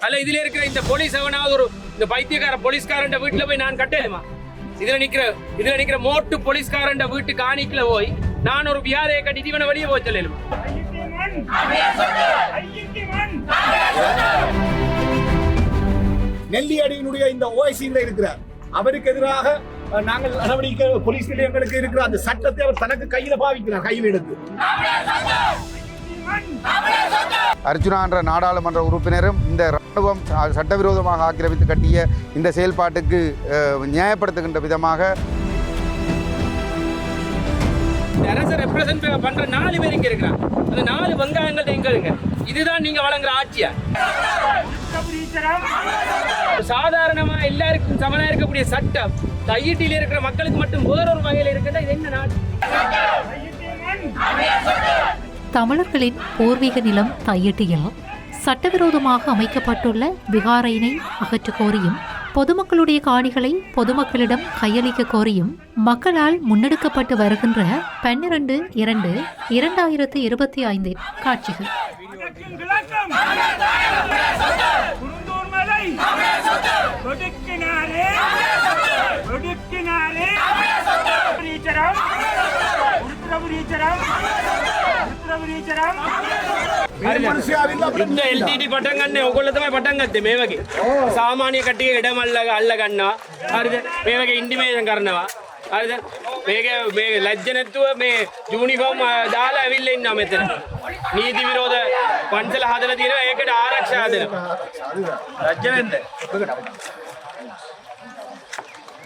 அல்ல இதுல இருக்கிற இந்த போலீஸ் அவனாவது ஒரு இந்த பைத்தியக்கார போலீஸ்காரன் வீட்டுல போய் நான் கட்டலுமா? இதுல நிக்கிற மோட்டு போலீஸ்காரன் வீட்டு காணிக்கல போய் நான் ஒரு வியாரையை கட்டி இவனை வெளியே போய் சொல்லலுமா? நெல்லியடியினுடைய இந்த ஓய்சியில் இருக்கிறார் அவருக்கு எதிராக நாங்கள் நடவடிக்கை போலீஸ் நிலையங்களுக்கு இருக்கிற அந்த சட்டத்தை அவர் தனக்கு கையில பாவிக்கிறார், கையில் எடுத்து. அர்ஜுனா என்ற நாடாளுமன்ற உறுப்பினரும் இந்த இராணுவம் சட்டவிரோதமாக ஆக்கிரமித்து கட்டிய இந்த செயல்பாட்டுக்கு நியாயப்படுத்துகின்ற விதமாக அரசை ரெப்ரசன்ட் பண்ற 4 பேர் இங்க இருக்கிறாங்க. அந்த 4 வெங்காயங்கள் எங்க இருக்கு? இதுதான் நீங்க வழங்குற ஆட்சியா? சாதாரணமா எல்லாருக்கும் சமனா இருக்கக்கூடிய சட்டம் கையீட்டில இருக்கிற மக்களுக்கு மட்டும் வேறொரு வகையில இருக்கிறதா? இது என்ன நாடு? தமிழர்களின் பூர்வீக நிலம் தையிட்டியில் சட்டவிரோதமாக அமைக்கப்பட்டுள்ள விகாரையினை அகற்ற கோரியும் பொதுமக்களுடைய காணிகளை பொதுமக்களிடம் கையளிக்க கோரியும் மக்களால் முன்னெடுக்கப்பட்டு வருகின்ற 12/2/2025 காட்சிகள். ಸಾಮಾನ್ಯ ಕಟ್ಟಿಗೆ ಇಡಮಲ್ಲ ಅಲ್ಲ ಗಣ್ಣ ಅರ್ಧ ಮೇವಗೆ ಇಂಟಿಮೇಷನ್ ಕರ್ನವ ಅರ್ಧ ಬೇಗ ಬೇಗ ಲಜ್ಜನೆತ್ತುವ ಮೇ ಯೂನಿಫಾರ್ಮ್ ದಾಲ ಅವಿಲ್ಲ ಇನ್ನು ಮೆತ್ತನ ನೀತಿ ವಿರೋಧ ಪಂಚಲ ಹಾದಲ ತೀರ ಏಕಡೆ ಆರಕ್ಷ ಆದಲ ಲಜ್ಜನೆಂದೆ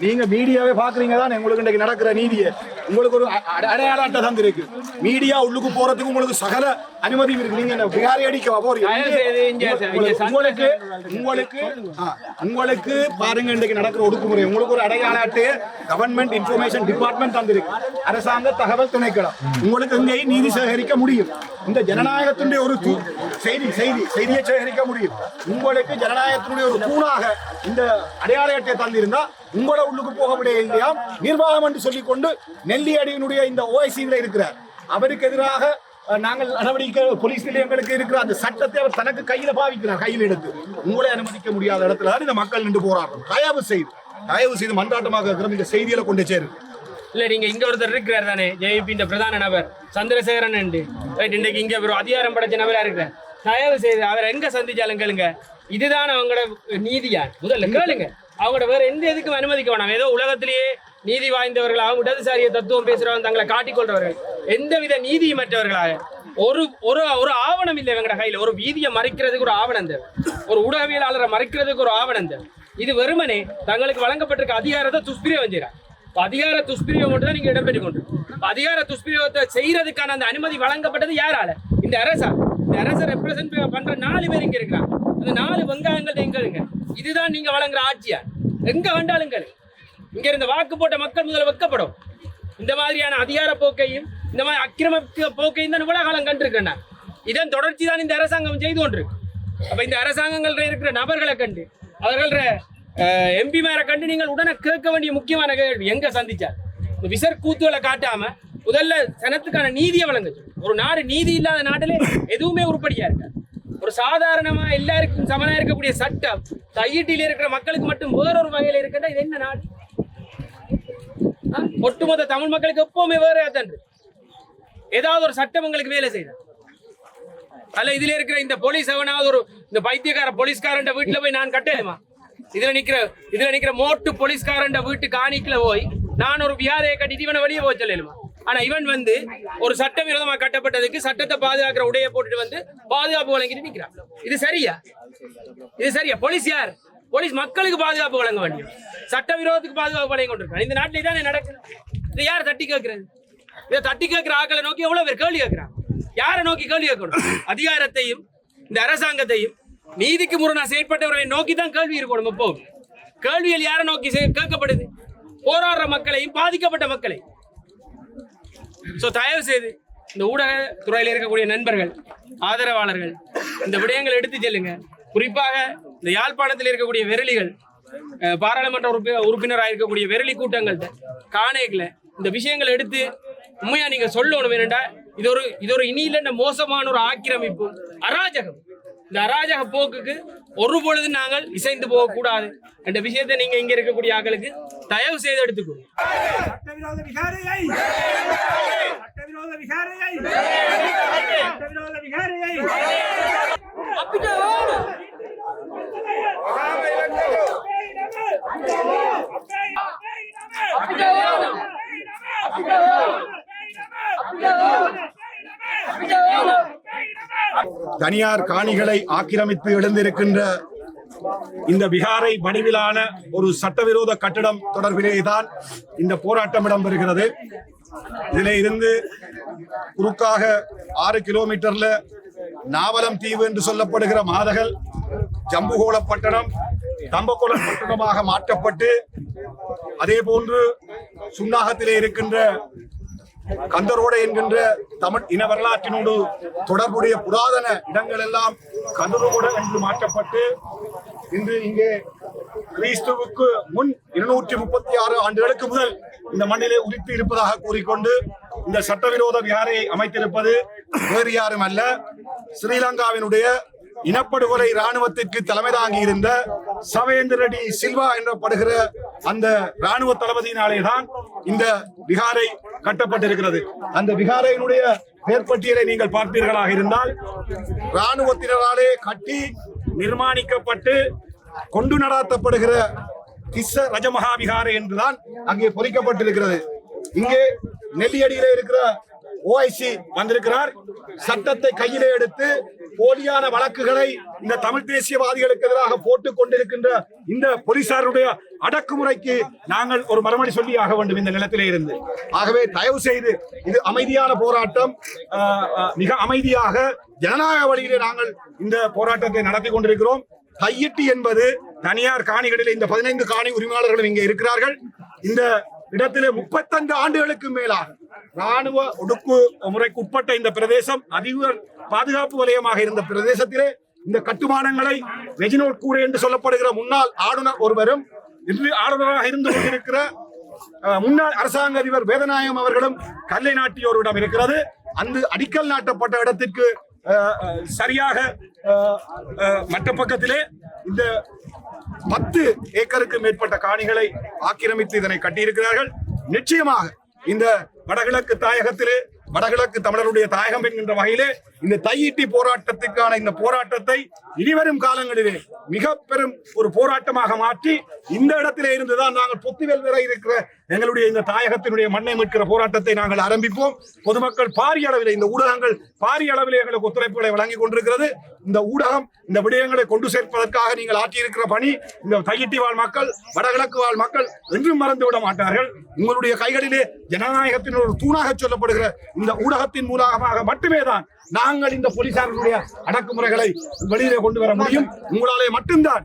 நீங்க மீடியாவே பாக்குறீங்க தான் உங்களுக்கு இன்றைக்கு நடக்கிற நீதியை. உங்களுக்கு ஒரு அடையாள அட்டை தந்திருக்கு. மீடியா உள்ளுக்கு போறதுக்கு உங்களுக்கு சகல அனுமதி இருக்கு. நீங்க விகாரி அடிக்க போறீங்க. உங்களுக்கு பாருங்க இன்றைக்கு நடக்கிற ஒடுக்குமுறை. உங்களுக்கு ஒரு அடையாள அட்டை கவர்மெண்ட் இன்ஃபர்மேஷன் டிபார்ட்மெண்ட் தந்திருக்கு, அரசாங்க தகவல் திணைக்களம். உங்களுக்கு எங்கேயும் நீதி சேகரிக்க முடியும். இந்த ஜனநாயகத்தினுடைய ஒரு செய்தியை சேகரிக்க முடியும். உங்களுக்கு ஜனநாயகத்தினுடைய ஒரு தூணாக இந்த அடையாள அட்டையை தந்திருந்தா உங்களோட உள்ளுக்கு போக முடியாது இல்லையா? நிர்வாகம் என்று சொல்லிக்கொண்டு நெல்லியடியினுடைய இந்த ஓய்சியில் இருக்கிறார் அவருக்கு எதிராக நாங்கள் நடவடிக்கை போலீஸ் நிலையங்களுக்கு இருக்கிற அந்த சட்டத்தை அவர் தனக்கு கையில பாவிக்கிறார், கையில் எடுத்து. உங்களை அனுமதிக்க முடியாத இடத்துல இந்த மக்கள் நின்று போராடுறோம். தயவு செய்து மன்றாட்டமாக இருக்கிற இந்த செய்தியில கொண்டு சேரு. இல்ல நீங்க இங்க ஒருத்தர் இருக்கிறார் தானே, ஜேபி பிரதான நபர் சந்திரசேகரன் இன்றைக்கு இங்க ஒரு அதிகாரம் படைச்ச நபரா இருக்கிறார். தயவு செய்து அவர் எங்க சந்திச்சாலும் கேளுங்க, இதுதான் அவங்களோட நீதியா முதல்ல கேளுங்க. அவங்களோட வேற எந்த எதுக்கும் அனுமதிக்க வேணாம். ஏதோ உலகத்திலேயே நீதி வாய்ந்தவர்களாக இடதுசாரிய தத்துவம் பேசுறவங்க தங்களை காட்டிக்கொள்றவர்கள் எந்தவித நீதியமற்றவர்களாக ஒரு ஒரு ஒரு ஆவணம் இல்லை இவங்களோட கையில. ஒரு வீதியை மறைக்கிறதுக்கு ஒரு ஆவணம் தேவை, ஒரு ஊடகவியலாளரை மறைக்கிறதுக்கு ஒரு ஆவணம் தேவை. இது வெறுமனே தங்களுக்கு வழங்கப்பட்டிருக்க அதிகாரத்தை துஷ்பிரயோகம் செய்யறாங்க. அதிகார துஷ்பிரயோகம் மட்டும் தான் நீங்க இடம்பெற்றுக் கொண்டு அதிகார துஷ்பிரயோகத்தை செய்யறதுக்கான அந்த அனுமதி வழங்கப்பட்டது யாரால? இந்த அரசா? இந்த அரசை ரெப்ரசன்ட் பண்ற 4 பேர் இங்க இருக்கிறாங்க. அந்த 4 வெங்காயங்கள் எங்க இருங்க? இதுதான் நீங்க வழங்குற ஆட்சியா? எங்க வேண்டாலும் இங்க இருந்த வாக்கு போட்ட மக்கள் முதல்ல வெக்கப்படும். இந்த மாதிரியான அதிகார போக்கையும் இந்த மாதிரி அக்கிரம போக்கையும் தான் இவ்வளவு காலம் கண்டிருக்கேன். இதன் தொடர்ச்சி தான் இந்த அரசாங்கம் செய்து கொண்டிருக்கு. அப்ப இந்த அரசாங்கங்கள் இருக்கிற நபர்களை கண்டு அவர்கள எம்பி மேல கண்டு நீங்கள் உடனே கேட்க வேண்டிய முக்கியமான கேள்வி, எங்க சந்திச்சார்? இந்த விசர் கூத்துகளை காட்டாம முதல்ல சனத்துக்கான நீதியை வழங்குச்சு. ஒரு நாடு நீதி இல்லாத நாட்டிலே எதுவுமே உருப்படியா இருக்காது. ஒரு சாதாரணமா எல்லாருக்கும் சமனா இருக்கக்கூடிய சட்டம் கையீட்டில இருக்கிற மக்களுக்கு மட்டும் வேறொரு வகையில இருக்கிறதா? இது என்ன நாடு? ஒட்டுமொத்த தமிழ் மக்களுக்கு எப்பவுமே வேற ஏதாவது ஒரு சட்டம் உங்களுக்கு வேலை செய்யுது. அல்ல இதுல இருக்கிற இந்த போலீஸ் அவனாவது ஒரு இந்த பைத்தியக்கார போலீஸ்காரன் வீட்டுல போய் நான் கட்டலுமா? இதுல நிக்கிற மோட்டு போலீஸ்காரன் வீட்டு காணிக்கல போய் நான் ஒரு வியாரையை கட்டி இவனை வெளியே போய் சொல்லலுமா? ஆனா இவன் ஒரு சட்டவிரோதமா கட்டப்பட்டதுக்கு சட்டத்தை பாதுகாக்கிற உடைய போட்டுட்டு பாதுகாப்பு வழங்கிட்டு நிக்கிறான். இது சரியா? போலீஸ் யார்? போலீஸ் மக்களுக்கு பாதுகாப்பு வழங்க வேண்டும், சட்டவிரோதத்துக்கு பாதுகாப்பு வழங்கி கொண்டிருக்கான். இந்த நாட்டில் இதானே நடக்குது. இதை யார் தட்டி கேட்கிறது? இதை தட்டி கேட்கிற ஆக்களை நோக்கி எவ்வளவு பேர் கேள்வி கேட்கிறான்? யாரை நோக்கி கேள்வி கேட்கணும்? அதிகாரத்தையும் இந்த அரசாங்கத்தையும் நீதிக்கு முரணா செயற்பட்டவர்களை நோக்கி தான் கேள்வி இருக்கணும். இப்போ கேள்விகள் யாரை நோக்கி கேட்கப்படுது? போராடுற மக்களையும் பாதிக்கப்பட்ட மக்களை. தயவு செய்து இந்த ஊடக துறையில் இருக்கக்கூடிய நண்பர்கள், ஆதரவாளர்கள் இந்த விடயங்கள் எடுத்து செல்லுங்க. குறிப்பாக இந்த யாழ்ப்பாணத்தில் இருக்கக்கூடிய வெரளிகள், பாராளுமன்ற உறுப்பினராக இருக்கக்கூடிய வெரளி கூட்டங்கள் காணேக்கல இந்த விஷயங்களை எடுத்து உண்மையா நீங்க சொல்லணும். என்னண்டா இது ஒரு இனியில மோசமான ஒரு ஆக்கிரமிப்பு, அராஜகம். இந்த அராஜக போக்குக்கு ஒரு பொழுது நாங்கள் இசைந்து போகக்கூடாது என்ற விஷயத்தை நீங்க இங்க இருக்கக்கூடிய ஆட்களுக்கு தயவு செய்து எடுத்துக்கணும். சட்டவிரோத விகாரையை சட்டவிரோத விகாரையை சட்டவிரோத விகாரையை தனியார் காணிகளை ஆக்கிரமித்து எழுந்திருக்கின்ற இந்த விகாரை வடிவிலான ஒரு சட்டவிரோத கட்டடம் தொடர்பிலேதான் இந்த போராட்டம் இடம்பெறுகிறது. இதிலே இருந்து குறுக்காக 6 கிலோமீட்டர்ல நாவலம் தீவு என்று சொல்லப்படுகிற மாதகள் ஜம்புகோளப்பட்டணம் தம்பகோளப்பட்டணமாக மாற்றப்பட்டு, அதே போன்று சுன்னாகத்திலே இருக்கின்ற கந்தரோடை என்கின்ற தமிழ் இன வரலாற்றினோடு தொடர்புடைய புராதன இடங்கள் எல்லாம் கந்தரோட என்று மாற்றப்பட்டு இன்று இங்கே கிறிஸ்துவுக்கு முன் 236 ஆண்டுகளுக்கு முதல் இந்த மண்ணிலே உதித்து இருப்பதாக கூறிக்கொண்டு இந்த சட்டவிரோத விகாரையை அமைத்திருப்பது வேறு யாரும் அல்ல, ஸ்ரீலங்காவினுடைய இனப்படுகொலை இராணுவத்திற்கு தலைமை தாங்கி இருந்த சவேந்திர டி சில்வா என்றப்படுகிற அந்த இராணுவ தளபதியினாலேதான் இந்த விகாரை கட்டப்பட்டிருக்கிறது. அந்த விகாரையினுடைய பெயர்பட்டியலை நீங்கள் பார்ப்பீர்களாக இருந்தால் இராணுவத்தினராலே கட்டி நிர்மாணிக்கப்பட்டு கொண்டு நடாத்தப்படுகிற திஸ்ஸ ரஜமகா விகாரை என்றுதான் அங்கே பொறிக்கப்பட்டிருக்கிறது. இங்கே நெல்லியடியிலே இருக்கிற OIC வந்திருக்கிறார். சட்டத்தை கையிலே எடுத்து போலியான வழக்குகளை இந்த தமிழ் தேசியவாதிகளுக்கு எதிராக போட்டுக் கொண்டிருக்கின்ற இந்த போலீசாருடைய அடக்குமுறைக்கு நாங்கள் ஒரு மறுமொழி சொல்லி ஆக வேண்டும் இந்த நிலத்திலே இருந்து. ஆகவே தயவு செய்து இது அமைதியான போராட்டம், மிக அமைதியாக ஜனநாயக வழியிலே நாங்கள் இந்த போராட்டத்தை நடத்தி கொண்டிருக்கிறோம். தையிட்டி என்பது தனியார் காணிகளில் இந்த 15 காணி உரிமையாளர்களும் இங்கே இருக்கிறார்கள். இந்த இடத்திலே 35 ஆண்டுகளுக்கு மேலாக ராணுவ ஒடுக்கு முறைக்கு உட்பட்ட இந்த பிரதேசம் அதிக பாதுகாப்பு வலயமாக இருந்த பிரதேசத்திலே இந்த கட்டுமானங்களை ரெஜினோல்ட் கூரே என்று சொல்லப்படுகிற முன்னாள் ஆளுநர் ஒருவரும் இன்று ஆளுநராக இருந்து கொண்டிருக்கிற முன்னாள் அரசாங்க அதிபர் வேதநாயகம் அவர்களும் கல்லை நாட்டிய ஒரு இடம் இருக்கிறது. அந்த அடிக்கல் நாட்டப்பட்ட இடத்திற்கு சரியாக மற்ற பக்கத்திலே இந்த 10 ஏக்கருக்கு மேற்பட்ட காணிகளை ஆக்கிரமித்து இதனை கட்டியிருக்கிறார்கள். நிச்சயமாக இந்த வடகிழக்கு தாயகத்திலே வடகிழக்கு தமிழருடைய தாயகம் என்கின்ற வகையிலே இந்த தையிட்டி போராட்டத்திற்கான இந்த போராட்டத்தை இனிவரும் காலங்களிலே மிக பெரும் ஒரு போராட்டமாக மாற்றி இந்த இடத்திலே இருந்துதான் நாங்கள் பொத்துவேல் வரை இருக்கிற எங்களுடைய இந்த தாயகத்தினுடைய மண்ணை மீட்கிற போராட்டத்தை நாங்கள் ஆரம்பிப்போம். பொதுமக்கள் பாரிய அளவிலே, இந்த ஊடகங்கள் பாரிய அளவிலே எங்களுக்கு ஒத்துழைப்புகளை வழங்கிக் கொண்டிருக்கிறது. இந்த ஊடகம் இந்த விடயங்களை கொண்டு சேர்ப்பதற்காக நீங்கள் ஆற்றியிருக்கிற பணி இந்த தையிட்டி வாழ் மக்கள், வடகிழக்கு வாழ் மக்கள் என்றும் மறந்து விட மாட்டார்கள். உங்களுடைய கைகளிலே ஜனநாயகத்தின் ஒரு தூணாக சொல்லப்படுகிற இந்த ஊடகத்தின் மூலமாக மட்டுமே தான் நாங்கள் இந்த போலீசார்களுடைய அடக்குமுறைகளை வெளியிலே கொண்டு வர முடியும். உங்களாலே மட்டும்தான்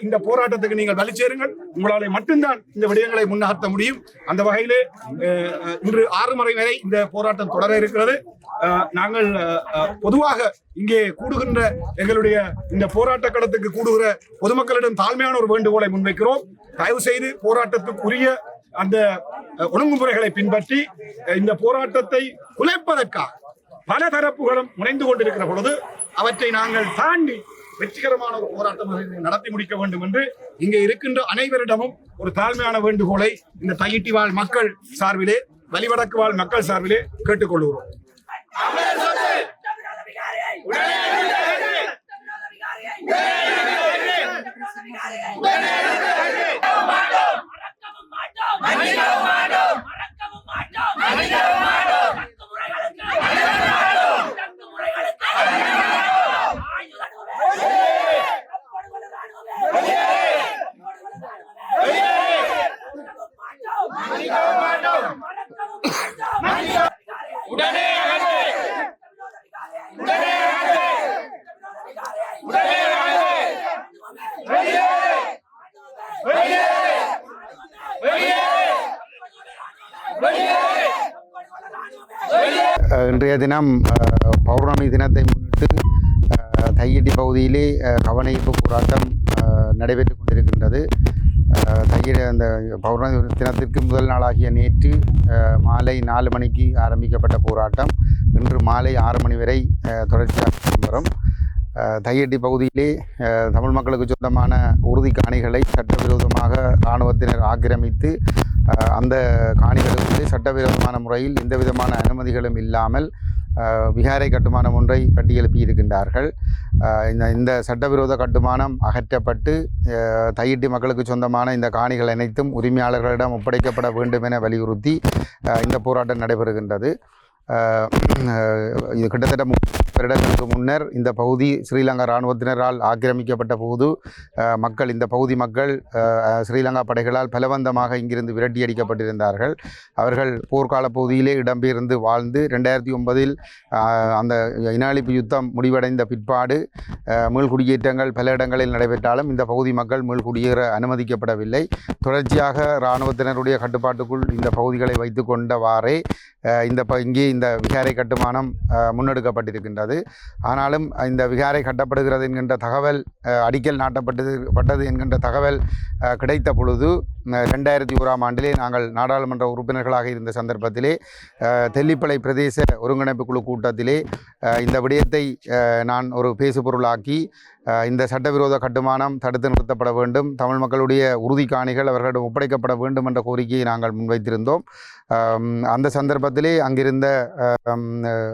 இந்த போராட்டத்துக்கு நீங்கள் வலிச்சேருங்கள். உங்களாலே மட்டும்தான் இந்த விடயங்களை முன்னகர்த்த முடியும். அந்த வகையிலே இன்று 6 மணி வரை இந்த போராட்டம் தொடர இருக்கிறது. நாங்கள் பொதுவாக இங்கே கூடுகின்ற எங்களுடைய இந்த போராட்ட களத்துக்கு கூடுகிற பொதுமக்களிடம் தாழ்மையான ஒரு வேண்டுகோளை முன்வைக்கிறோம். தயவு செய்து போராட்டத்துக்குரிய அந்த ஒழுங்குமுறைகளை பின்பற்றி இந்த போராட்டத்தை குலைப்பதற்காக பல தரப்புகளும் முனைந்து கொண்டிருக்கிற பொழுது அவற்றை நாங்கள் தாண்டி வெற்றிகரமான ஒரு போராட்டம் நடத்தி முடிக்க வேண்டும் என்று இங்கே இருக்கின்ற அனைவரிடமும் ஒரு தாழ்மையான வேண்டுகோளை இந்த தையிட்டி வாழ் மக்கள் சார்பிலே, வலிவடக்கு வாழ் மக்கள் சார்பிலே கேட்டுக்கொள்கிறோம். இன்றைய தினம் பௌர்ணமி தினத்தை முன்னிட்டு தையிட்டி பகுதியிலே கவனஈர்ப்பு போராட்டம் நடைபெற்று கொண்டிருக்கின்றது. அந்த பௌர்ணமி தினத்திற்கு முதல் நாளாகிய நேற்று மாலை 4 மணிக்கு ஆரம்பிக்கப்பட்ட போராட்டம் இன்று மாலை 6 மணி வரை தொடர்ச்சியாக வரும். தையட்டி பகுதியிலே தமிழ் மக்களுக்கு சொந்தமான உறுதி காணிகளை சட்டவிரோதமாக இராணுவத்தினர் ஆக்கிரமித்து அந்த காணிகளுக்கு சட்டவிரோதமான முறையில் எந்த விதமான அனுமதிகளும் இல்லாமல் விகாரை கட்டுமானம் ஒன்றை கட்டியெழுப்பியிருக்கின்றார்கள். இந்த சட்டவிரோத கட்டுமானம் அகற்றப்பட்டு தையிட்டி மக்களுக்கு சொந்தமான இந்த காணிகள் அனைத்தும் உரிமையாளர்களிடம் ஒப்படைக்கப்பட வேண்டும் என வலியுறுத்தி இந்த போராட்டம் நடைபெறுகின்றது. இது கிட்டத்தட்ட 30 வருடங்களுக்கு முன்னர் இந்த பகுதி ஸ்ரீலங்கா இராணுவத்தினரால் ஆக்கிரமிக்கப்பட்ட போது இந்த பகுதி மக்கள் ஸ்ரீலங்கா படைகளால் பலவந்தமாக இங்கிருந்து விரட்டியடிக்கப்பட்டிருந்தார்கள். அவர்கள் போர்க்கால பகுதியிலே இடம்பெயர்ந்து வாழ்ந்து 2009 அந்த இன அழிப்பு யுத்தம் முடிவடைந்த பிற்பாடு மீள்குடியேற்றங்கள் பல இடங்களில் நடைபெற்றாலும் இந்த பகுதி மக்கள் மீள்குடியேற அனுமதிக்கப்படவில்லை. தொடர்ச்சியாக இராணுவத்தினருடைய கட்டுப்பாட்டுக்குள் இந்த பகுதிகளை வைத்து கொண்டவாறே இங்கே இந்த விகாரை கட்டுமானம் முன்னெடுக்கப்பட்டிருக்கின்றது. ஆனாலும் இந்த விகாரை கட்டப்படுகிறது என்கின்ற தகவல் அடிக்கல் நாட்டப்பட்டது என்கின்ற தகவல் கிடைத்த பொழுது 2001ஆம் ஆண்டிலே நாங்கள் நாடாளுமன்ற உறுப்பினர்களாக இருந்த சந்தர்ப்பத்திலே தெல்லிப்பளை பிரதேச ஒருங்கிணைப்பு குழு கூட்டத்திலே இந்த விடயத்தை நான் ஒரு பேசுபொருளாக்கி இந்த சட்டவிரோத கட்டுமானம் தடுத்து நிறுத்தப்பட வேண்டும், தமிழ் மக்களுடைய உறுதி காணிகள் அவர்களிடம் ஒப்படைக்கப்பட வேண்டும் என்ற கோரிக்கையை நாங்கள் முன்வைத்திருந்தோம். அந்த சந்தர்ப்பத்திலே அங்கிருந்த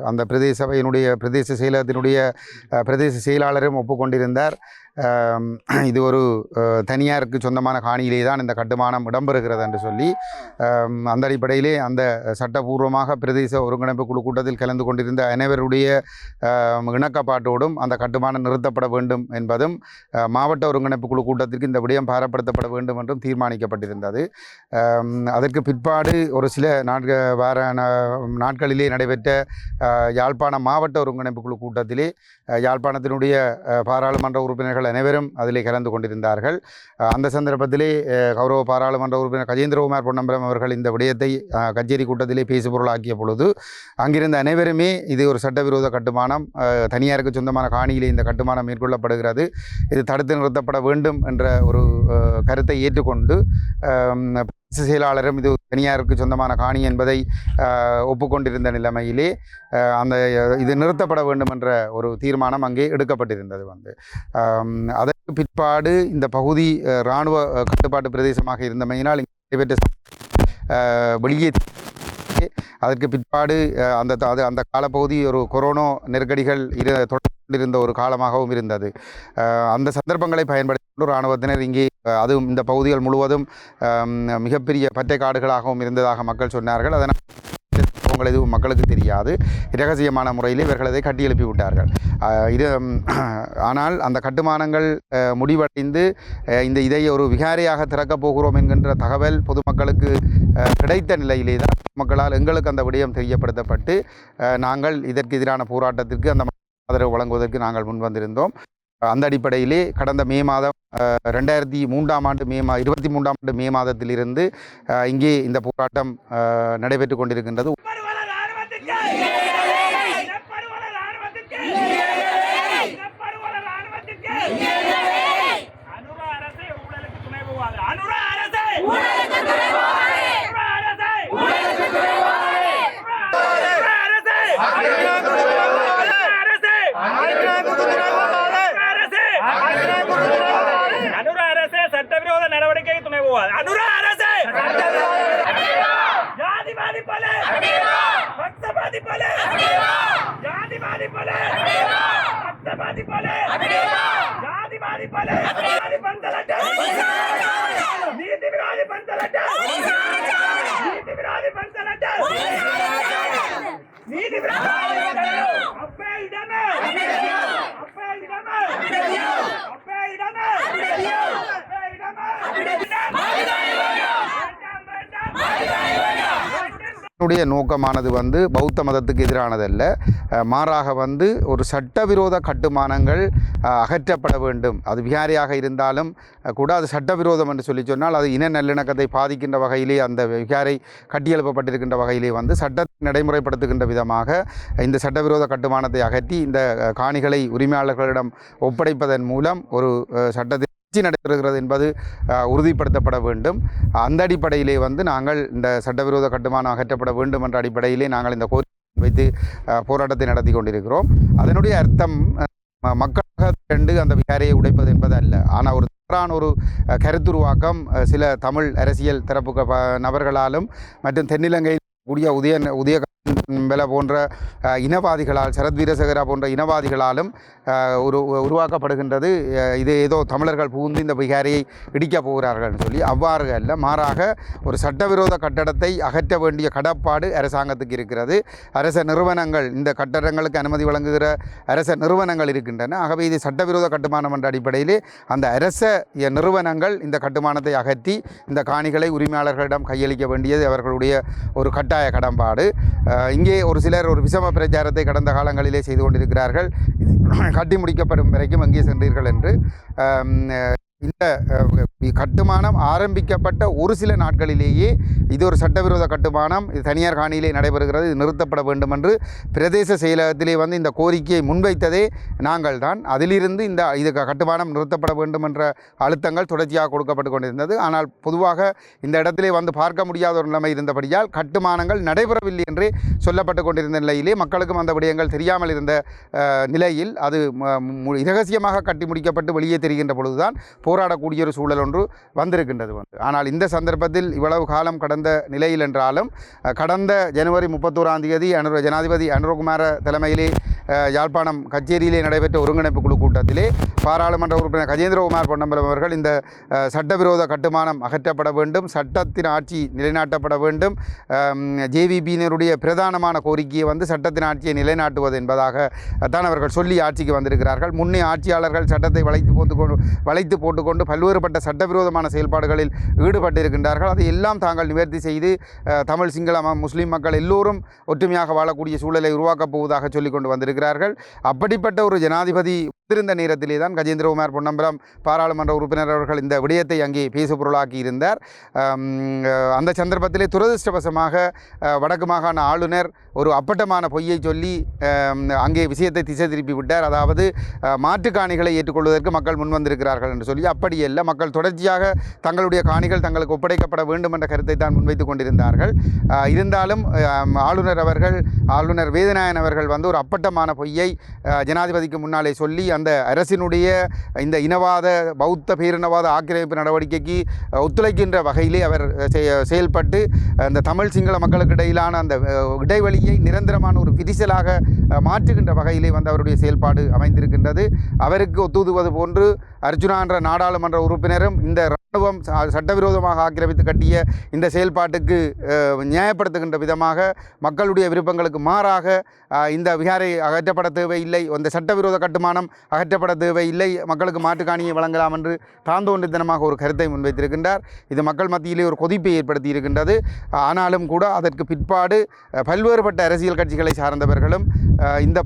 அந்த பிரதேச சபையினுடைய பிரதேச செயலகத்தினுடைய பிரதேச செயலாளரும் ஒப்புக்கொண்டிருந்தார். இது ஒரு தனியாருக்கு சொந்தமான காணியிலே தான் இந்த கட்டுமானம் இடம்பெறுகிறது என்று சொல்லி அந்த அடிப்படையிலே அந்த சட்டபூர்வமாக பிரதேச ஒருங்கிணைப்பு குழு கூட்டத்தில் கலந்து கொண்டிருந்த அனைவருடைய இணக்கப்பாட்டோடும் அந்த கட்டுமானம் நிறுத்தப்பட வேண்டும் என்பதும் மாவட்ட ஒருங்கிணைப்பு குழு கூட்டத்திற்கு இந்த விடயம் பாரப்படுத்தப்பட வேண்டும் என்றும் தீர்மானிக்கப்பட்டிருந்தது. அதற்கு பிற்பாடு ஒரு சில நாட்களிலே நடைபெற்ற யாழ்ப்பாண மாவட்ட ஒருங்கிணைப்பு குழு கூட்டத்திலே யாழ்ப்பாணத்தினுடைய பாராளுமன்ற உறுப்பினர்கள் அனைவரும் அதிலே கலந்து கொண்டிருந்தார்கள். அந்த சந்தர்ப்பத்திலே கௌரவ பாராளுமன்ற உறுப்பினர் கஜேந்திரகுமார் பொன்னம்பலம் அவர்கள் இந்த விடயத்தை கச்சேரி கூட்டத்திலே பேசுபொருளாக்கிய பொழுது அங்கிருந்த அனைவருமே இது ஒரு சட்டவிரோத கட்டுமானம், தனியாருக்கு சொந்தமான காணியிலே இந்த கட்டுமானம் மேற்கொள்ளப்படுகிறது, இது தடுத்து நிறுத்தப்பட வேண்டும் என்ற ஒரு கருத்தை ஏற்றுக்கொண்டு செயலாளரும் இது தனியாருக்கு சொந்தமான காணி என்பதை ஒப்புக்கொண்டிருந்த நிலைமையிலே இது நிறுத்தப்பட வேண்டும் என்ற ஒரு தீர்மானம் அங்கே எடுக்கப்பட்டிருந்தது. அதற்கு பிற்பாடு இந்த பகுதி இராணுவ கட்டுப்பாட்டு பிரதேசமாக இருந்தமையினால் நடைபெற்ற வெளியே அதற்கு பிற்பாடு அந்த காலப்பகுதி ஒரு கொரோனா நெருக்கடிகள் தொடர்ந்திருந்த ஒரு காலமாகவும் இருந்தது. அந்த சந்தர்ப்பங்களை பயன்படுத்தி இராணுவத்தினர் இங்கே அதுவும் இந்த பகுதிகள் முழுவதும் மிகப்பெரிய பற்றை காடுகளாகவும் இருந்ததாக மக்கள் சொன்னார்கள். அதனால் எதுவும் மக்களுக்கு தெரியாது, இரகசியமான முறையில் இவர்கள் அதை கட்டி எழுப்பி விட்டார்கள். ஆனால் அந்த கட்டுமானங்கள் முடிவடைந்து இதை ஒரு விகாரையாக திறக்கப் போகிறோம் என்கின்ற தகவல் பொதுமக்களுக்கு கிடைத்த நிலையிலே தான் மக்களால் எங்களுக்கு அந்த விடயம் தெரியப்படுத்தப்பட்டு நாங்கள் இதற்கு எதிரான போராட்டத்திற்கு அந்த ஆதரவு வழங்குவதற்கு நாங்கள் முன்வந்திருந்தோம். அந்த அடிப்படையிலே கடந்த மே மாதம் 2023ஆம் ஆண்டு 23ஆம் ஆண்டு மே மாதத்திலிருந்து இங்கே இந்த போராட்டம் நடைபெற்று கொண்டிருக்கின்றது. சட்டவிரோத நடவடிக்கைக்கு துணை போவாது. அனுரா அரசு ஜாதிவாதி போல பக்தவாதி போல ஜாதிவாதி போல பக்தவாதி போல ஜாதிவாதி போல பந்தலட்ட நீதி விரோதி பந்தலட்ட நீதி விரோதி பந்தலட்ட நீதி விரோதி அப்பே இடமே அப்பே இடமே அப்பே இடமே என்னுடைய நோக்கமானது பௌத்த மதத்துக்கு எதிரானதல்ல, மாறாக ஒரு சட்டவிரோத கட்டுமானங்கள் அகற்றப்பட வேண்டும். அது விகாரியாக இருந்தாலும் கூட அது சட்டவிரோதம் என்று சொன்னால் அது இன நல்லிணக்கத்தை பாதிக்கின்ற வகையிலே அந்த விகாரை கட்டியெழுப்பப்பட்டிருக்கின்ற வகையிலே சட்டத்தை நடைமுறைப்படுத்துகின்ற விதமாக இந்த சட்டவிரோத கட்டுமானத்தை அகற்றி இந்த காணிகளை உரிமையாளர்களிடம் ஒப்படைப்பதன் மூலம் ஒரு சட்டத்தை நடைபெறுகிறது என்பது உறுதிப்படுத்தப்பட வேண்டும். அந்த அடிப்படையிலே நாங்கள் இந்த சட்டவிரோத கட்டுமானம் அகற்றப்பட வேண்டும் என்ற அடிப்படையிலே நாங்கள் இந்த கோரிக்கை வைத்து போராட்டத்தை நடத்தி கொண்டிருக்கிறோம். அதனுடைய அர்த்தம் மக்களாக திரண்டு அந்த விகாரையை உடைப்பது என்பது அல்ல. ஆனால் ஒரு தவறான ஒரு கருத்துருவாக்கம் சில தமிழ் அரசியல் தரப்பு நபர்களாலும் மற்றும் தென்னிலங்கையில் கூடிய உதய போன்ற இனவாதிகளால், சரத் வீரசேகரா போன்ற இனவாதிகளாலும் உருவாக்கப்படுகின்றது. இது ஏதோ தமிழர்கள் புகுந்து இந்த விகாரையை இடிக்கப் போகிறார்கள் சொல்லி. அவ்வாறு அல்ல, மாறாக ஒரு சட்டவிரோத கட்டடத்தை அகற்ற வேண்டிய கடப்பாடு அரசாங்கத்துக்கு இருக்கிறது. அரச நிறுவனங்கள், இந்த கட்டடங்களுக்கு அனுமதி வழங்குகிற அரச நிறுவனங்கள் இருக்கின்றன. ஆகவே இது சட்டவிரோத கட்டுமானம் என்ற அடிப்படையிலே அந்த அரச நிறுவனங்கள் இந்த கட்டுமானத்தை அகற்றி இந்த காணிகளை உரிமையாளர்களிடம் கையளிக்க வேண்டியது அவர்களுடைய ஒரு கட்டாய கடப்பாடு. இங்கே ஒரு சிலர் ஒரு விஷம பிரச்சாரத்தை கடந்த காலங்களிலே செய்து கொண்டிருக்கிறார்கள். கட்டி முடிக்கப்படும் வரைக்கும் அங்கே சென்றீர்கள் என்று. இந்த கட்டுமானம் ஆரம்பிக்கப்பட்ட ஒரு சில நாட்களிலேயே இது ஒரு சட்டவிரோத கட்டுமானம், இது தனியார் காணியிலே நடைபெறுகிறது, இது நிறுத்தப்பட வேண்டும் என்று பிரதேச செயலகத்திலே வந்து இந்த கோரிக்கையை முன்வைத்ததே நாங்கள் தான். அதிலிருந்து இது கட்டுமானம் நிறுத்தப்பட வேண்டும் என்ற அழுத்தங்கள் தொடர்ச்சியாக கொடுக்கப்பட்டு கொண்டிருந்தது. ஆனால் பொதுவாக இந்த இடத்திலே வந்து பார்க்க முடியாத ஒரு நிலைமை இருந்தபடியால் கட்டுமானங்கள் நடைபெறவில்லை என்றே சொல்லப்பட்டு கொண்டிருந்த நிலையிலே மக்களுக்கும் அந்த விடயங்கள் தெரியாமல் இருந்த நிலையில் அது இரகசியமாக கட்டி முடிக்கப்பட்டு வெளியே தெரிகின்ற பொழுதுதான் போராடக்கூடிய ஒரு சூழல் ஒன்று வந்திருக்கின்றது. ஆனால் இந்த சந்தர்ப்பத்தில் இவ்வளவு காலம் கடந்த நிலையில் என்றாலும் கடந்த ஜனவரி 31ஆம் தேதி ஜனாதிபதி அனுரகுமார தலைமையிலே யாழ்ப்பாணம் கச்சேரியிலே நடைபெற்ற ஒருங்கிணைப்பு குழு கூட்டத்திலே பாராளுமன்ற உறுப்பினர் கஜேந்திரகுமார் பொன்னம்பலம் அவர்கள் இந்த சட்டவிரோத கட்டுமானம் அகற்றப்பட வேண்டும், சட்டத்தின் ஆட்சி நிலைநாட்டப்பட வேண்டும், ஜேவிபியினருடைய பிரதானமான கோரிக்கையை வந்து சட்டத்தின் ஆட்சியை நிலைநாட்டுவது என்பதாக தான் அவர்கள் சொல்லி ஆட்சிக்கு வந்திருக்கிறார்கள். முன்னே ஆட்சியாளர்கள் சட்டத்தை வளைத்து போட்டுக்கொண்டு பல்வேறுபட்ட சட்டவிரோதமான செயல்பாடுகளில் ஈடுபட்டிருக்கின்றார்கள். அதை எல்லாம் தாங்கள் நிவர்த்தி செய்து தமிழ், சிங்கள, முஸ்லீம் மக்கள் எல்லோரும் ஒற்றுமையாக வாழக்கூடிய சூழலை உருவாக்கப் போவதாக சொல்லிக் கொண்டு வந்திருக்கிறார்கள். அப்படிப்பட்ட ஒரு ஜனாதிபதி இருந்த நேரத்திலே தான் கஜேந்திரகுமார் பொன்னம்பலம் பாராளுமன்ற உறுப்பினர் அவர்கள் இந்த விடயத்தை அங்கே பேசுபொருளாக்கி இருந்தார். அந்த சந்தர்ப்பத்திலே துரதிருஷ்டவசமாக வடக்கு மாகாண ஆளுநர் ஒரு அப்பட்டமான பொய்யை சொல்லி அங்கே விஷயத்தை திசை திருப்பி விட்டார். அதாவது மாற்று காணிகளை ஏற்றுக்கொள்வதற்கு மக்கள் முன்வந்திருக்கிறார்கள் என்று சொல்லி. அப்படியல்ல, மக்கள் தொடர்ச்சியாக தங்களுடைய காணிகள் தங்களுக்கு ஒப்படைக்கப்பட வேண்டும் என்ற கருத்தை தான் முன்வைத்துக் கொண்டிருந்தார்கள். இருந்தாலும் ஆளுநர் வேதநாயகன் அவர்கள் வந்து ஒரு அப்பட்டமான பொய்யை ஜனாதிபதிக்கு முன்னாலே சொல்லி அந்த அரசினுடைய இந்த இனவாத பௌத்த பேரினவாத ஆக்கிரமிப்பு நடவடிக்கைக்கு ஒத்துழைக்கின்ற வகையிலே அவர் செயல்பட்டு அந்த தமிழ் சிங்கள மக்களுக்கு இடையிலான அந்த இடைவெளியை நிரந்தரமான ஒரு விரிசலாக மாற்றுகின்ற வகையிலே வந்து அவருடைய செயல்பாடு அமைந்திருக்கின்றது. அவருக்கு ஒத்துதுவது போன்று அர்ஜுனா என்ற நாடாளுமன்ற உறுப்பினரும் இந்த இராணுவம் சட்டவிரோதமாக ஆக்கிரமித்து கட்டிய இந்த செயல்பாட்டுக்கு நியாயப்படுத்துகின்ற விதமாக மக்களுடைய விருப்பங்களுக்கு மாறாக இந்த விகாரை அகற்றப்பட தேவையில்லை, இந்த சட்டவிரோத கட்டுமானம் அகற்றப்பட தேவையில்லை, மக்களுக்கு மாட்டுக்காணியை வழங்கலாம் என்று தாந்தோன்றித்தனமாக ஒரு கருத்தை முன்வைத்திருக்கின்றார். இது மக்கள் மத்தியிலே ஒரு கொதிப்பை ஏற்படுத்தி இருக்கின்றது. ஆனாலும் கூட அதற்கு பிற்பாடு பல்வேறுபட்ட அரசியல் கட்சிகளை சார்ந்தவர்களும் இந்த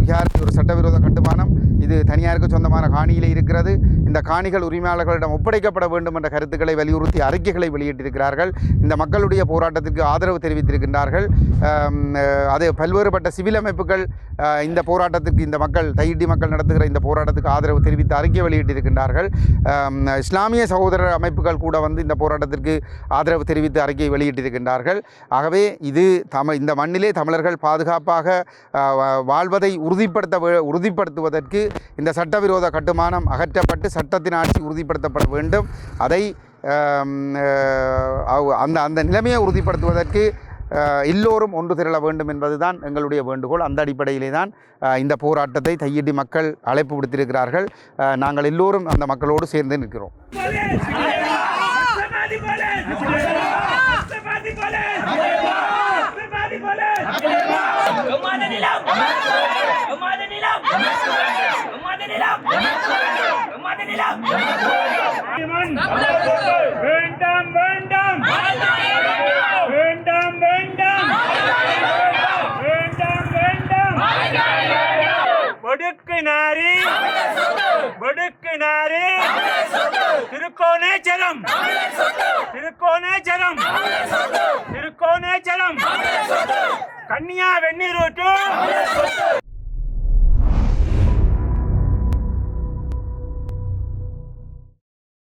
விகாரை ஒரு சட்டவிரோத கட்டுமானம், இது தனியாருக்கு சொந்தமான காணியிலே இருக்கிறது, இந்த காணிகள் உரிமையாளர்களிடம் ஒப்படைக்கப்பட வேண்டும் என்ற கருத்துக்களை வலியுறுத்தி அறிக்கைகளை வெளியிட்டிருக்கிறார்கள். இந்த மக்களுடைய போராட்டத்திற்கு ஆதரவு தெரிவித்திருக்கின்றார்கள். அது பல்வேறுபட்ட சிவில் அமைப்புகள் இந்த போராட்டத்துக்கு, இந்த தையிட்டி மக்கள் நடத்துகிற இந்த போராட்டத்துக்கு ஆதரவு தெரிவித்து அறிக்கை வெளியிட்டிருக்கின்றார்கள். இஸ்லாமிய சகோதரர் அமைப்புகள் கூட வந்து இந்த போராட்டத்திற்கு ஆதரவு தெரிவித்து அறிக்கை வெளியிட்டிருக்கின்றார்கள். ஆகவே இது இந்த மண்ணிலே தமிழர்கள் பாதுகாப்பாக வாழ்வதை உறுதிப்படுத்துவதற்கு இந்த சட்டவிரோத கட்டுமானம் அகற்றப்பட்டு சட்டத்தின் ஆட்சி உறுதிப்படுத்தப்பட வேண்டும். அதை அந்த நிலைமையை உறுதிப்படுத்துவதற்கு எல்லோரும் ஒன்று திரள வேண்டும் என்பதுதான் எங்களுடைய வேண்டுகோள். அந்த அடிப்படையிலே தான் இந்த போராட்டத்தை தையிட்டி மக்கள் அழைப்பு விடுத்திருக்கிறார்கள். நாங்கள் எல்லோரும் அந்த மக்களோடு சேர்ந்து நிற்கிறோம். வேண்டாம் வேண்டாம் வேண்டாம் வேண்டாம் வேண்டாம் வேண்டாம் படுக்கினாரி படுக்கினாரி திருக்கோணேச்சரம் திருக்கோணேச்சரம் திருக்கோணேச்சரம் கன்னியா வெந்நீர் ஊற்று